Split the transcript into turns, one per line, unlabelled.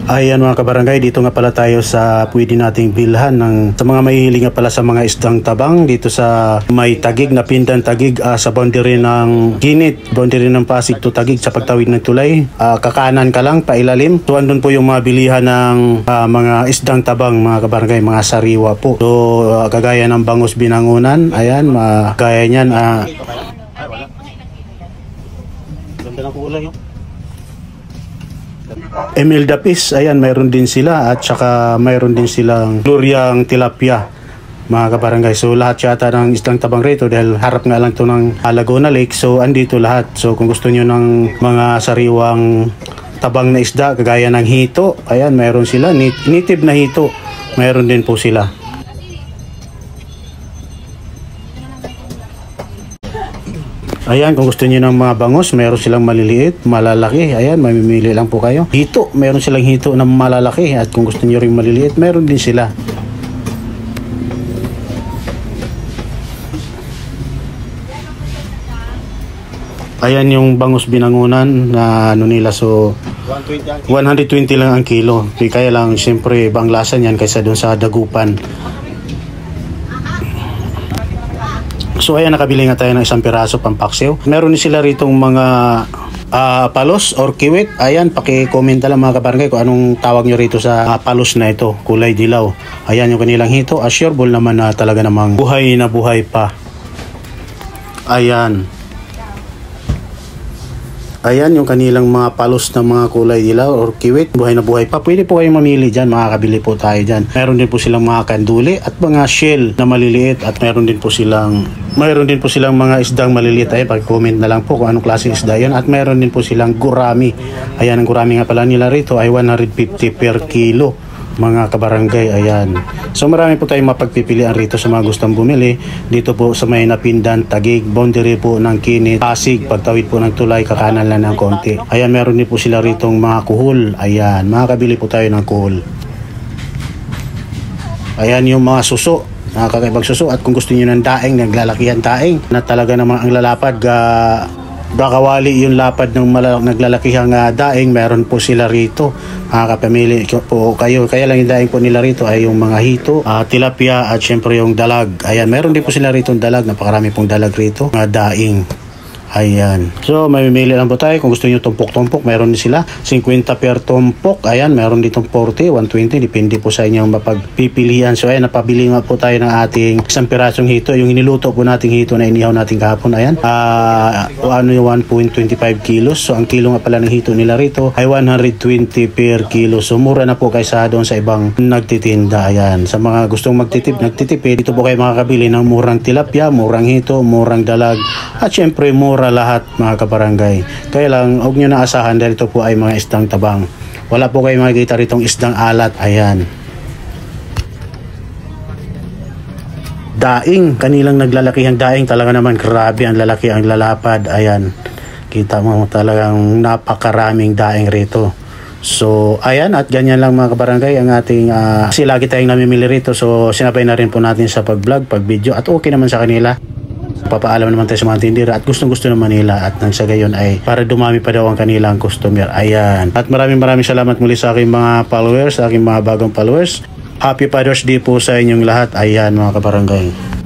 Ayan mga kabarangay, dito nga pala tayo sa pwede nating bilhan sa mga mahihiling nga pala sa mga isdang tabang dito sa may Taguig na Pindan Taguig sa boundary ng Ginit, boundary ng Pasig to Taguig sa pagtawid ng tulay. Kakanan ka lang, pailalim. So andun po yung mga bilihan ng mga isdang tabang mga kabarangay, mga sariwa po. So kagaya ng bangus binangunan, ayan, kagaya niyan. Ganda ng kulay yun. Emil Dapis, ayan, mayroon din sila at saka mayroon din silang Luryang Tilapia mga kabarangay. So lahat yata ng isdang tabang rito dahil harap nga lang ito ng Laguna Lake, so andito lahat. So kung gusto nyo ng mga sariwang tabang na isda kagaya ng hito, ayan, mayroon sila. Native na hito, mayroon din po sila. Ayan, kung gusto niyo ng mga bangus, meron silang maliliit, malalaki. Ayan, mamimili lang po kayo. Hito, meron silang hito na malalaki. At kung gusto niyo ring maliliit, meron din sila. Ayan yung bangus binangunan na ano nila. So, 120 lang ang kilo. Kaya lang, siyempre, ibang lasa niyan kaysa doon sa dagupan. So ayan, nakabili nga tayo ng isang piraso pampaksiw. Meron din sila ritong mga palos or kiwit. Ayan, paki-comment lang mga kabarangay kung anong tawag nyo rito sa palos na ito, kulay dilaw. Ayan yung kanilang hito. Assureable naman na talaga namang buhay na buhay pa. Ayan. Ayan yung kanilang mga palos na mga kulay dilaw or kiwit, buhay na buhay pa. Pwede po kayong mamili dyan, makakabili po tayo dyan. Meron din po silang mga kanduli at mga shell na maliliit at meron din po silang mga isdang maliliit. Ay, pag-comment na lang po kung anong klase isda yan. At meron din po silang gurami. Ayan, ang gurami nga pala nila rito ay 150 per kilo mga kabarangay. Ayan. So marami po tayong mapagpipilian rito sa mga gustong bumili. Dito po sa may Napindan, Taguig, boundary po ng Ginit, Pasig, pagtawid po ng tulay, kakanan lang ng konti. Ayan, meron din po sila ritong mga kuhol. Ayan, makakabili po tayo ng kuhol. Ayan yung mga suso, nakakaibang suso. At kung gusto niyo ng daing, naglalakihan daing na talaga namang ang lalapad bakawali yung lapad ng naglalakihang daing, meron po sila rito. Kapamili po kayo. Kaya lang yung daing po nila rito ay yung mga hito, tilapia at syempre yung dalag. Ayan, meron din po sila rito yung dalag. Napakarami pong dalag rito, mga daing. Ayan. So, mamimili lang po tayo. Kung gusto nyo tumpok-tumpok, meron din sila 50 per tumpok. Ayan, meron ditong 40, 120. Depende po sa inyong mapagpipilian. So, ayan, napabili nga po tayo ng ating isang pirasong hito. Yung niluto po nating hito na inihaw natin kahapon. Ayan, yung 1.25 kilos. So, ang kilo nga pala ng hito nila rito ay 120 per kilo. So, mura na po kaysa doon sa ibang nagtitinda. Ayan. Sa mga gustong magtitip, dito po kayo makakabili ng murang tilapia, murang hito, murang dalag. At syempre, mura lahat mga kabarangay. Kaya lang, huwag nyo na asahan dahil ito po ay mga isdang tabang. Wala po kayo makikita ritong isdang alat. Ayan. Daing, kanilang naglalakihang daing. Talaga naman, grabe ang lalaki, ang lalapad. Ayan. Kita mo talagang napakaraming daing rito. So, ayan, at ganyan lang mga kabarangay ang ating kasi lagi tayong namimili rito. So, sinabay na rin po natin sa pag-vlog, pag-video at okay naman sa kanila. Papaalam naman tayo sa mga tindera at gustong-gusto naman nila at nang sa gayon ay para dumami pa daw ang kanilang customer. Ayan. At maraming salamat muli sa aking mga followers, sa aking mga bagong followers. Happy Father's Day po sa inyong lahat. Ayan mga kabarangay.